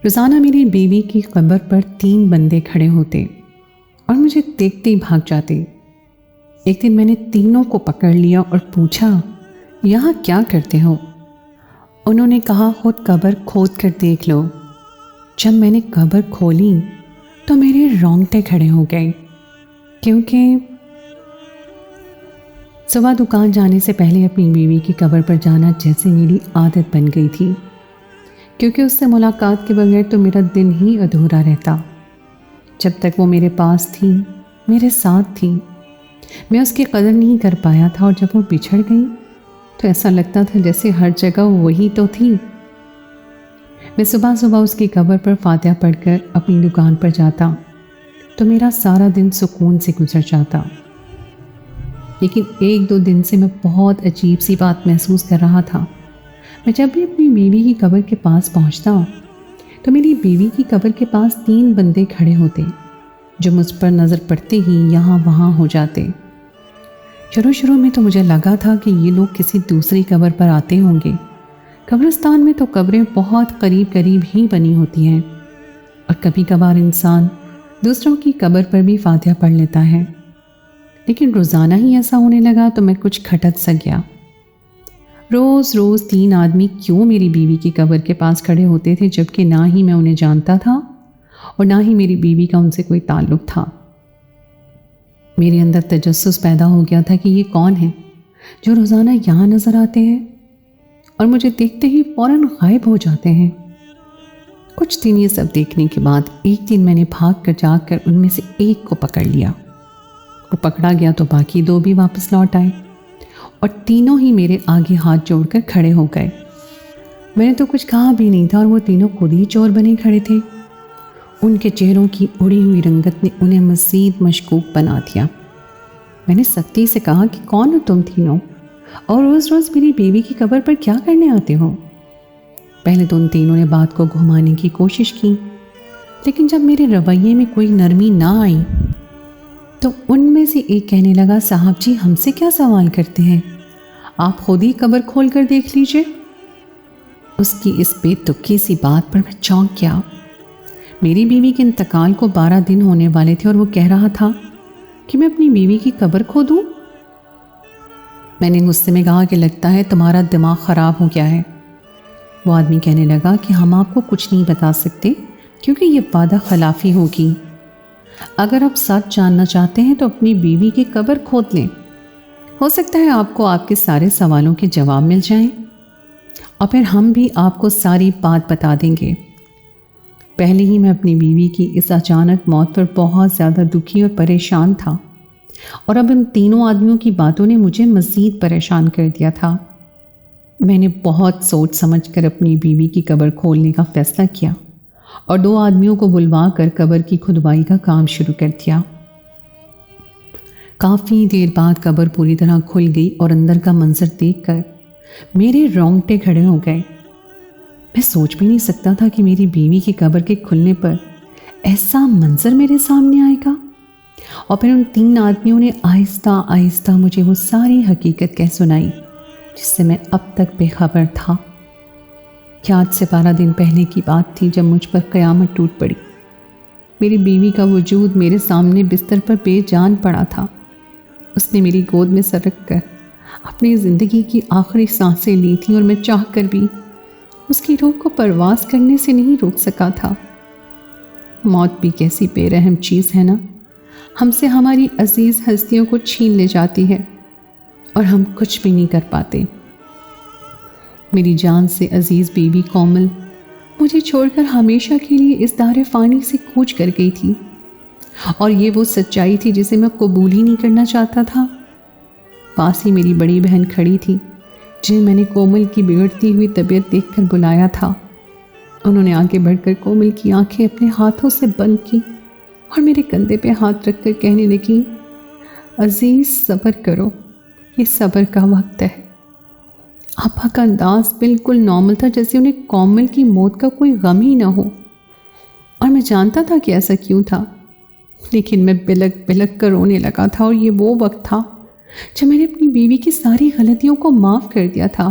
روزانہ میری بیوی کی قبر پر 3 بندے کھڑے ہوتے اور مجھے دیکھتے ہی بھاگ جاتے۔ ایک دن میں نے تینوں کو پکڑ لیا اور پوچھا، یہاں کیا کرتے ہو؟ انہوں نے کہا، خود قبر کھود کر دیکھ لو۔ جب میں نے قبر کھولی تو میرے رونگٹے کھڑے ہو گئے، کیونکہ صبح دکان جانے سے پہلے اپنی بیوی کی قبر پر جانا جیسے میری عادت بن گئی تھی، کیونکہ اس سے ملاقات کے بغیر تو میرا دن ہی ادھورا رہتا۔ جب تک وہ میرے پاس تھی، میرے ساتھ تھی، میں اس کی قدر نہیں کر پایا تھا، اور جب وہ بچھڑ گئی تو ایسا لگتا تھا جیسے ہر جگہ وہی تو تھی۔ میں صبح صبح اس کی قبر پر فاتحہ پڑھ کر اپنی دکان پر جاتا تو میرا سارا دن سکون سے گزر جاتا۔ لیکن 1-2 دن سے میں بہت عجیب سی بات محسوس کر رہا تھا۔ میں جب بھی اپنی بیوی کی قبر کے پاس پہنچتا تو میری بیوی کی قبر کے پاس 3 بندے کھڑے ہوتے، جو مجھ پر نظر پڑتے ہی یہاں وہاں ہو جاتے۔ شروع میں تو مجھے لگا تھا کہ یہ لوگ کسی دوسری قبر پر آتے ہوں گے۔ قبرستان میں تو قبریں بہت قریب ہی بنی ہوتی ہیں، اور کبھی کبھار انسان دوسروں کی قبر پر بھی فاتحہ پڑھ لیتا ہے، لیکن روزانہ ہی ایسا ہونے لگا تو میں کچھ کھٹک سا گیا۔ روز 3 آدمی کیوں میری بیوی کی قبر کے پاس کھڑے ہوتے تھے، جبکہ نہ ہی میں انہیں جانتا تھا اور نہ ہی میری بیوی کا ان سے کوئی تعلق تھا۔ میرے اندر تجسس پیدا ہو گیا تھا کہ یہ کون ہیں جو روزانہ یہاں نظر آتے ہیں اور مجھے دیکھتے ہی فوراً غائب ہو جاتے ہیں۔ کچھ دن یہ سب دیکھنے کے بعد ایک دن میں نے بھاگ کر جا کر ان میں سے ایک کو پکڑ لیا۔ وہ پکڑا گیا تو باقی 2 بھی واپس لوٹ آئے، اور تینوں ہی میرے آگے ہاتھ جوڑ کر کھڑے ہو گئے۔ میں نے تو کچھ کہا بھی نہیں تھا اور وہ تینوں خود ہی چور بنے کھڑے تھے۔ ان کے چہروں کی اڑی ہوئی رنگت نے انہیں مزید مشکوک بنا دیا۔ میں نے سختی سے کہا کہ کون ہو تم تینوں، اور روز میری بیوی کی قبر پر کیا کرنے آتے ہو؟ پہلے تو ان تینوں نے بات کو گھمانے کی کوشش کی، لیکن جب میرے رویے میں کوئی نرمی نہ آئی تو ان میں سے ایک کہنے لگا، صاحب جی ہم سے کیا سوال کرتے ہیں، آپ خود ہی قبر کھول کر دیکھ لیجئے۔ اس کی اس بے تکی سی بات پر میں چونک گیا۔ میری بیوی کے انتقال کو 12 دن ہونے والے تھے اور وہ کہہ رہا تھا کہ میں اپنی بیوی کی قبر کھودوں۔ میں نے غصے میں کہا کہ لگتا ہے تمہارا دماغ خراب ہو گیا ہے۔ وہ آدمی کہنے لگا کہ ہم آپ کو کچھ نہیں بتا سکتے، کیونکہ یہ وعدہ خلافی ہوگی۔ اگر آپ سچ جاننا چاہتے ہیں تو اپنی بیوی کی قبر کھود لیں، ہو سکتا ہے آپ کو آپ کے سارے سوالوں کے جواب مل جائیں، اور پھر ہم بھی آپ کو ساری بات بتا دیں گے۔ پہلے ہی میں اپنی بیوی کی اس اچانک موت پر بہت زیادہ دکھی اور پریشان تھا، اور اب ان تینوں آدمیوں کی باتوں نے مجھے مزید پریشان کر دیا تھا۔ میں نے بہت سوچ سمجھ کر اپنی بیوی کی قبر کھولنے کا فیصلہ کیا اور 2 آدمیوں کو بلوا کر قبر کی کھدوائی کا کام شروع کر دیا۔ کافی دیر بعد قبر پوری طرح کھل گئی اور اندر کا منظر دیکھ کر میرے رونگٹے کھڑے ہو گئے۔ میں سوچ بھی نہیں سکتا تھا کہ میری بیوی کی قبر کے کھلنے پر ایسا منظر میرے سامنے آئے گا، اور پھر ان 3 آدمیوں نے آہستہ آہستہ مجھے وہ ساری حقیقت کہہ سنائی جس سے میں اب تک بے خبر تھا۔ آج سے 12 دن پہلے کی بات تھی جب مجھ پر قیامت ٹوٹ پڑی۔ میری بیوی کا وجود میرے سامنے بستر پر بے جان پڑا تھا۔ اس نے میری گود میں سر رکھ کر اپنی زندگی کی آخری سانسیں لی تھی، اور میں چاہ کر بھی اس کی روح کو پرواز کرنے سے نہیں روک سکا تھا۔ موت بھی کیسی بے رحم چیز ہے نا، ہم سے ہماری عزیز ہستیوں کو چھین لے جاتی ہے اور ہم کچھ بھی نہیں کر پاتے۔ میری جان سے عزیز بیوی کومل مجھے چھوڑ کر ہمیشہ کے لیے اس دار فانی سے کوچ کر گئی تھی، اور یہ وہ سچائی تھی جسے میں قبول ہی نہیں کرنا چاہتا تھا۔ پاس ہی میری بڑی بہن کھڑی تھی، جنہیں میں نے کومل کی بگڑتی ہوئی طبیعت دیکھ کر بلایا تھا۔ انہوں نے آگے بڑھ کر کومل کی آنکھیں اپنے ہاتھوں سے بند کی اور میرے کندھے پہ ہاتھ رکھ کر کہنے لگی، عزیز صبر کرو، یہ صبر کا وقت ہے۔ آپا کا انداز بالکل نارمل تھا، جیسے انہیں کومل کی موت کا کوئی غم ہی نہ ہو، اور میں جانتا تھا کہ ایسا کیوں تھا، لیکن میں بلک بلک کر رونے لگا تھا، اور یہ وہ وقت تھا جب میں نے اپنی بیوی کی ساری غلطیوں کو معاف کر دیا تھا۔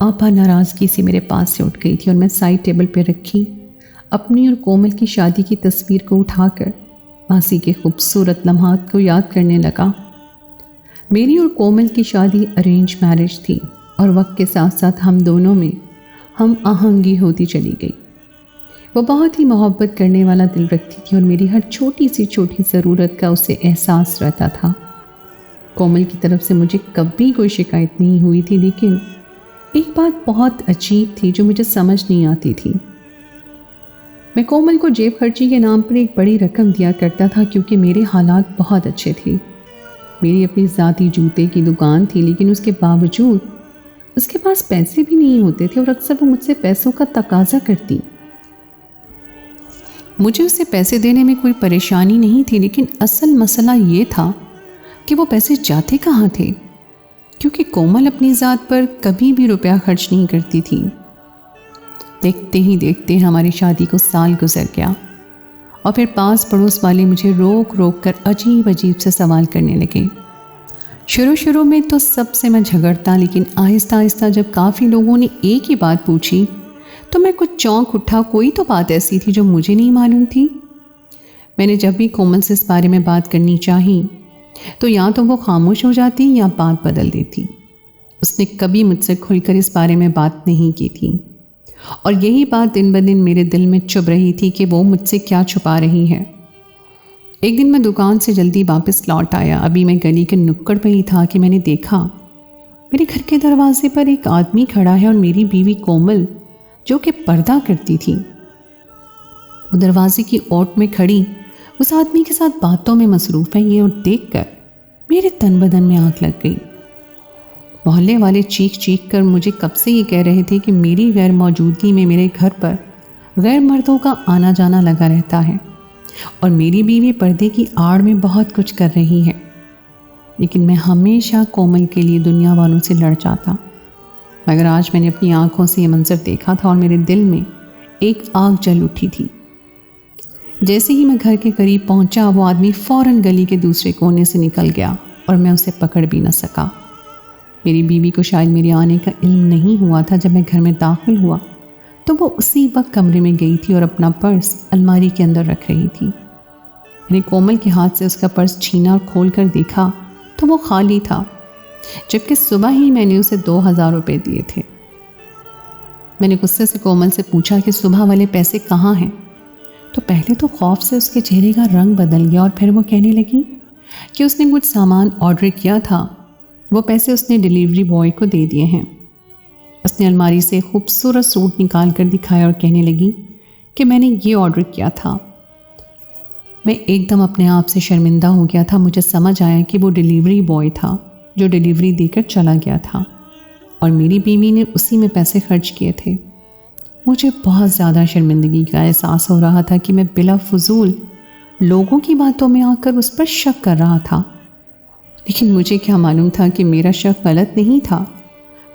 آپا ناراضگی سے میرے پاس سے اٹھ گئی تھی اور میں سائڈ ٹیبل پہ رکھی اپنی اور کومل کی شادی کی تصویر کو اٹھا کر ماسی کے خوبصورت لمحات کو یاد کرنے لگا۔ میری اور کومل کی شادی ارینج میرج تھی اور وقت کے ساتھ ساتھ ہم دونوں میں ہم آہنگی ہوتی چلی گئی۔ وہ بہت ہی محبت کرنے والا دل رکھتی تھی اور میری ہر چھوٹی ضرورت کا اسے احساس رہتا تھا۔ کومل کی طرف سے مجھے کبھی کوئی شکایت نہیں ہوئی تھی، لیکن ایک بات بہت عجیب تھی جو مجھے سمجھ نہیں آتی تھی۔ میں کومل کو جیب خرچی کے نام پر ایک بڑی رقم دیا کرتا تھا کیونکہ میرے حالات بہت اچھے تھے۔ میری اپنی ذاتی جوتے کی دکان تھی، لیکن اس کے باوجود اس کے پاس پیسے بھی نہیں ہوتے تھے اور اکثر وہ مجھ سے پیسوں کا تقاضا کرتی۔ مجھے اسے پیسے دینے میں کوئی پریشانی نہیں تھی، لیکن اصل مسئلہ یہ تھا کہ وہ پیسے جاتے کہاں تھے، کیونکہ کومل اپنی ذات پر کبھی بھی روپیہ خرچ نہیں کرتی تھی۔ دیکھتے ہی دیکھتے ہماری شادی کو سال گزر گیا اور پھر پاس پڑوس والے مجھے روک روک کر عجیب سے سوال کرنے لگے۔ شروع میں تو سب سے میں جھگڑتا، لیکن آہستہ آہستہ جب کافی لوگوں نے ایک ہی بات پوچھی تو میں کچھ چونک اٹھا۔ کوئی تو بات ایسی تھی جو مجھے نہیں معلوم تھی۔ میں نے جب بھی کومل سے اس بارے میں بات کرنی چاہی تو یا تو وہ خاموش ہو جاتی یا بات بدل دیتی۔ اس نے کبھی مجھ سے کھل کر اس بارے میں بات نہیں کی تھی، اور یہی بات دن بدن میرے دل میں چبھ رہی تھی کہ وہ مجھ سے کیا چھپا رہی ہے۔ ایک دن میں دکان سے جلدی واپس لوٹ آیا۔ ابھی میں گلی کے نکڑ پہ ہی تھا کہ میں نے دیکھا میرے گھر کے دروازے پر ایک آدمی کھڑا ہے اور میری بیوی کومل جو کہ پردہ کرتی تھی وہ دروازے کی اوٹ میں کھڑی اس آدمی کے ساتھ باتوں میں مصروف ہے۔ یہ اور دیکھ کر میرے تن بدن میں آگ لگ گئی۔ محلے والے چیخ کر مجھے کب سے یہ کہہ رہے تھے کہ میری غیر موجودگی میں میرے گھر پر غیر مردوں کا آنا جانا لگا رہتا ہے اور میری بیوی پردے کی آڑ میں بہت کچھ کر رہی ہے، لیکن میں ہمیشہ کومل کے لیے دنیا والوں سے لڑ جاتا۔ مگر آج میں نے اپنی آنکھوں سے یہ منظر دیکھا تھا اور میرے دل میں ایک آگ جل اٹھی تھی۔ جیسے ہی میں گھر کے قریب پہنچا وہ آدمی فوراً گلی کے دوسرے کونے سے نکل گیا اور میں اسے پکڑ بھی نہ سکا۔ میری بیوی کو شاید میرے آنے کا علم نہیں ہوا تھا۔ جب میں گھر میں داخل ہوا تو وہ اسی وقت کمرے میں گئی تھی اور اپنا پرس الماری کے اندر رکھ رہی تھی۔ میں نے کومل کے ہاتھ سے اس کا پرس چھینا اور کھول کر دیکھا تو وہ خالی تھا، جبکہ صبح ہی میں نے اسے 2000 روپے دیے تھے۔ میں نے غصے سے کومل سے پوچھا کہ صبح والے پیسے کہاں ہیں؟ تو پہلے تو خوف سے اس کے چہرے کا رنگ بدل گیا اور پھر وہ کہنے لگی کہ اس نے کچھ سامان آرڈر کیا تھا، وہ پیسے اس نے ڈیلیوری بوائے کو دے دیے ہیں۔ اس نے الماری سے خوبصورت سوٹ نکال کر دکھایا اور کہنے لگی کہ میں نے یہ آرڈر کیا تھا۔ میں ایک دم اپنے آپ سے شرمندہ ہو گیا تھا۔ مجھے سمجھ آیا کہ وہ ڈیلیوری بوائے تھا جو ڈیلیوری دے کر چلا گیا تھا اور میری بیوی نے اسی میں پیسے خرچ کیے تھے۔ مجھے بہت زیادہ شرمندگی کا احساس ہو رہا تھا کہ میں بلا فضول لوگوں کی باتوں میں آ کر اس پر شک کر رہا تھا، لیکن مجھے کیا معلوم تھا کہ میرا شک غلط نہیں تھا،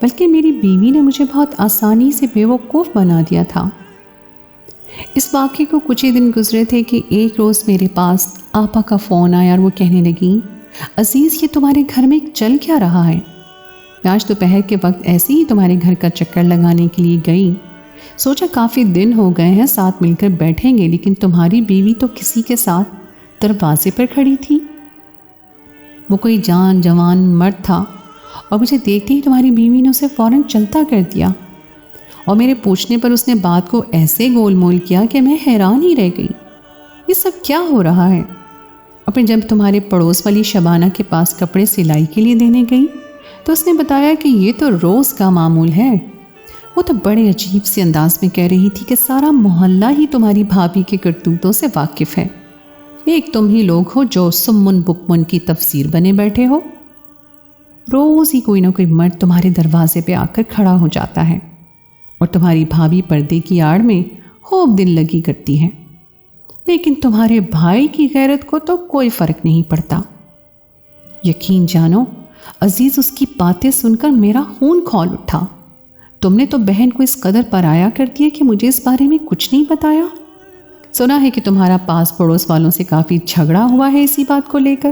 بلکہ میری بیوی نے مجھے بہت آسانی سے بیوقوف بنا دیا تھا۔ اس واقعے کو کچھ ہی دن گزرے تھے کہ ایک روز میرے پاس آپا کا فون آیا اور وہ کہنے لگی، عزیز یہ تمہارے گھر میں چل کیا رہا ہے؟ میں آج دوپہر کے وقت ایسے ہی تمہارے گھر کا چکر لگانے کے لیے گئی، سوچا کافی دن ہو گئے ہیں ساتھ مل کر بیٹھیں گے، لیکن تمہاری بیوی تو کسی کے ساتھ دروازے پر کھڑی تھی۔ وہ کوئی جوان مرد تھا اور مجھے دیکھتے ہی تمہاری بیوی نے اسے فوراً چلتا کر دیا، اور میرے پوچھنے پر اس نے بات کو ایسے گول مول کیا کہ میں حیران ہی رہ گئی، یہ سب کیا ہو رہا ہے؟ اور پھر جب تمہارے پڑوس والی شبانہ کے پاس کپڑے سلائی کے لیے دینے گئی تو اس نے بتایا کہ یہ تو روز کا معمول ہے۔ وہ تو بڑے عجیب سے انداز میں کہہ رہی تھی کہ سارا محلہ ہی تمہاری بھابھی کے کرتوتوں سے واقف ہے، ایک تم ہی لوگ ہو جو سمن بکمن کی تفسیر بنے بیٹھے ہو۔ روز ہی کوئی نہ کوئی مرد تمہارے دروازے پہ آ کر کھڑا ہو جاتا ہے اور تمہاری بھابھی پردے کی آڑ میں خوب دل لگی کرتی ہے، لیکن تمہارے بھائی کی غیرت کو تو کوئی فرق نہیں پڑتا۔ یقین جانو عزیز، اس کی باتیں سن کر میرا خون کھول اٹھا۔ تم نے تو بہن کو اس قدر پرایا کر دیا کہ مجھے اس بارے میں کچھ نہیں بتایا۔ سنا ہے کہ تمہارا پاس پڑوس والوں سے کافی جھگڑا ہوا ہے اسی بات کو لے کر۔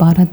12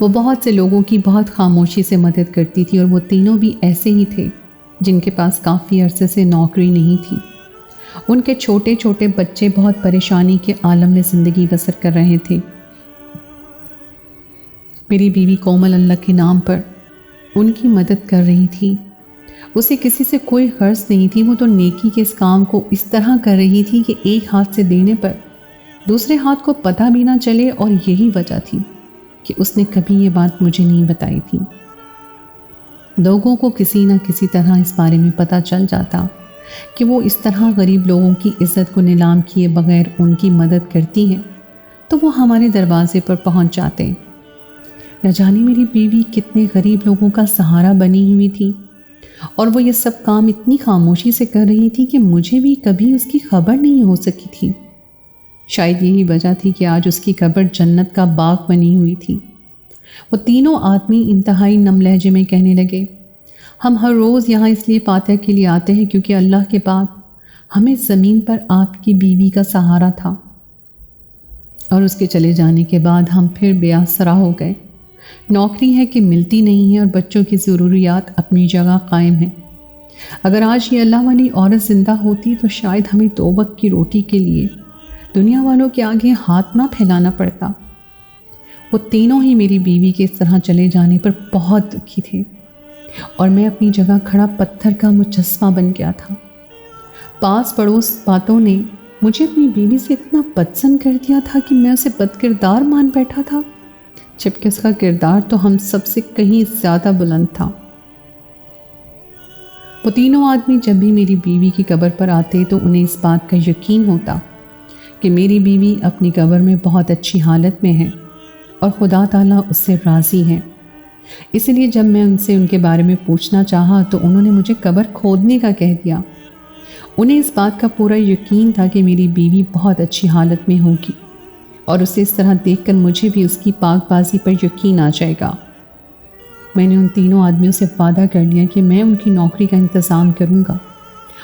وہ بہت سے لوگوں کی بہت خاموشی سے مدد کرتی تھی، اور وہ تینوں بھی ایسے ہی تھے جن کے پاس کافی عرصے سے نوکری نہیں تھی۔ ان کے چھوٹے چھوٹے بچے بہت پریشانی کے عالم میں زندگی بسر کر رہے تھے۔ میری بیوی کومل اللہ کے نام پر ان کی مدد کر رہی تھی۔ اسے کسی سے کوئی غرض نہیں تھی، وہ تو نیکی کے اس کام کو اس طرح کر رہی تھی کہ ایک ہاتھ سے دینے پر دوسرے ہاتھ کو پتہ بھی نہ چلے، اور یہی وجہ تھی کہ اس نے کبھی یہ بات مجھے نہیں بتائی تھی۔ لوگوں کو کسی نہ کسی طرح اس بارے میں پتہ چل جاتا کہ وہ اس طرح غریب لوگوں کی عزت کو نیلام کیے بغیر ان کی مدد کرتی ہیں، تو وہ ہمارے دروازے پر پہنچ جاتے۔ نہ جانے میری بیوی کتنے غریب لوگوں کا سہارا بنی ہوئی تھی، اور وہ یہ سب کام اتنی خاموشی سے کر رہی تھی کہ مجھے بھی کبھی اس کی خبر نہیں ہو سکی تھی۔ شاید یہی وجہ تھی کہ آج اس کی قبر جنت کا باغ بنی ہوئی تھی۔ وہ تینوں آدمی انتہائی نم لہجے میں کہنے لگے، ہم ہر روز یہاں اس لیے فاتح کے لیے آتے ہیں کیونکہ اللہ کے بعد ہمیں زمین پر آپ کی بیوی کا سہارا تھا، اور اس کے چلے جانے کے بعد ہم پھر بے آسرا ہو گئے۔ نوکری ہے کہ ملتی نہیں ہے، اور بچوں کی ضروریات اپنی جگہ قائم ہیں۔ اگر آج یہ اللہ والی عورت زندہ ہوتی تو شاید ہمیں 2 وقت کی روٹی کے لیے دنیا والوں کے آگے ہاتھ نہ پھیلانا پڑتا۔ وہ تینوں ہی میری بیوی کے اس طرح چلے جانے پر بہت دکھی تھے، اور میں اپنی جگہ کھڑا پتھر کا مجسمہ بن گیا تھا۔ پاس پڑوس باتوں نے مجھے اپنی بیوی سے اتنا پسند کر دیا تھا کہ میں اسے بد کردار مان بیٹھا تھا، جبکہ اس کا کردار تو ہم سب سے کہیں زیادہ بلند تھا۔ وہ تینوں آدمی جب بھی میری بیوی کی قبر پر آتے تو انہیں اس بات کا یقین ہوتا کہ میری بیوی اپنی قبر میں بہت اچھی حالت میں ہے، اور خدا تعالیٰ اس سے راضی ہے۔ اس لیے جب میں ان سے ان کے بارے میں پوچھنا چاہا تو انہوں نے مجھے قبر کھودنے کا کہہ دیا۔ انہیں اس بات کا پورا یقین تھا کہ میری بیوی بہت اچھی حالت میں ہوگی، اور اسے اس طرح دیکھ کر مجھے بھی اس کی پاک بازی پر یقین آ جائے گا۔ میں نے ان تینوں آدمیوں سے وعدہ کر لیا کہ میں ان کی نوکری کا انتظام کروں گا،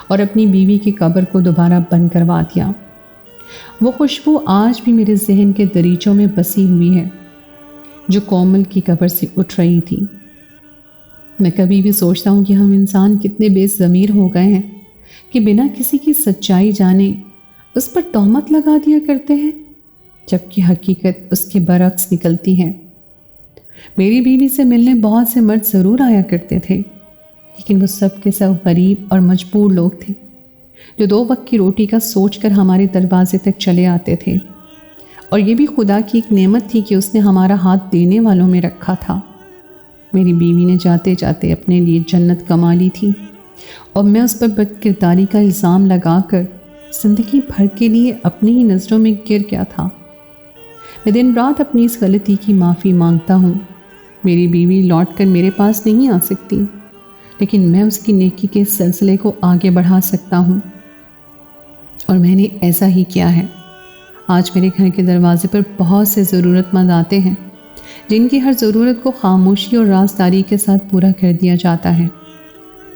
اور اپنی بیوی کی قبر کو دوبارہ بند کروا دیا۔ وہ خوشبو آج بھی میرے ذہن کے دریچوں میں بسی ہوئی ہے جو کومل کی قبر سے اٹھ رہی تھی۔ میں کبھی بھی سوچتا ہوں کہ ہم انسان کتنے بے ضمیر ہو گئے ہیں کہ بنا کسی کی سچائی جانے اس پر تہمت لگا دیا کرتے ہیں، جبکہ حقیقت اس کے برعکس نکلتی ہے۔ میری بیوی سے ملنے بہت سے مرد ضرور آیا کرتے تھے، لیکن وہ سب کے سب غریب اور مجبور لوگ تھے جو 2 وقت کی روٹی کا سوچ کر ہمارے دروازے تک چلے آتے تھے، اور یہ بھی خدا کی ایک نعمت تھی کہ اس نے ہمارا ہاتھ دینے والوں میں رکھا تھا۔ میری بیوی نے جاتے جاتے اپنے لیے جنت کما لی تھی، اور میں اس پر بد کرداری کا الزام لگا کر زندگی بھر کے لیے اپنی ہی نظروں میں گر گیا تھا۔ میں دن رات اپنی اس غلطی کی معافی مانگتا ہوں۔ میری بیوی لوٹ کر میرے پاس نہیں آ سکتی، لیکن میں اس کی نیکی کے سلسلے کو آگے بڑھا سکتا ہوں، اور میں نے ایسا ہی کیا ہے۔ آج میرے گھر کے دروازے پر بہت سے ضرورت مند آتے ہیں جن کی ہر ضرورت کو خاموشی اور رازداری کے ساتھ پورا کر دیا جاتا ہے۔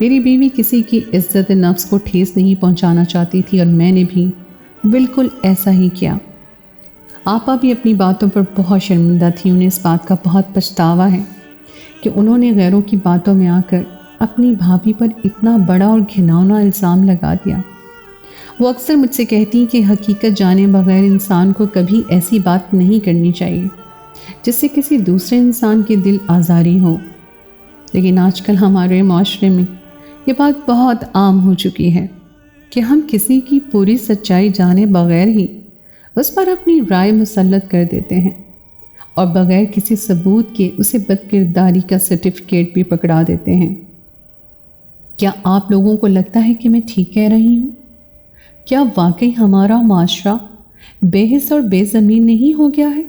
میری بیوی کسی کی عزت نفس کو ٹھیس نہیں پہنچانا چاہتی تھی، اور میں نے بھی بالکل ایسا ہی کیا۔ آپا بھی اپنی باتوں پر بہت شرمندہ تھی۔ انہیں اس بات کا بہت پچھتاوا ہے کہ انہوں نے غیروں کی باتوں میں آ کر اپنی بھابھی پر اتنا بڑا اور گھناؤنا الزام لگا دیا۔ وہ اکثر مجھ سے کہتی کہ حقیقت جانے بغیر انسان کو کبھی ایسی بات نہیں کرنی چاہیے جس سے کسی دوسرے انسان کے دل آزاری ہو، لیکن آج کل ہمارے معاشرے میں یہ بات بہت عام ہو چکی ہے کہ ہم کسی کی پوری سچائی جانے بغیر ہی اس پر اپنی رائے مسلط کر دیتے ہیں، اور بغیر کسی ثبوت کے اسے بد کرداری کا سرٹیفکیٹ بھی پکڑا دیتے ہیں۔ کیا آپ لوگوں کو لگتا ہے کہ میں ٹھیک کہہ رہی ہوں؟ کیا واقعی ہمارا معاشرہ بے حس اور بے ضمیر نہیں ہو گیا ہے؟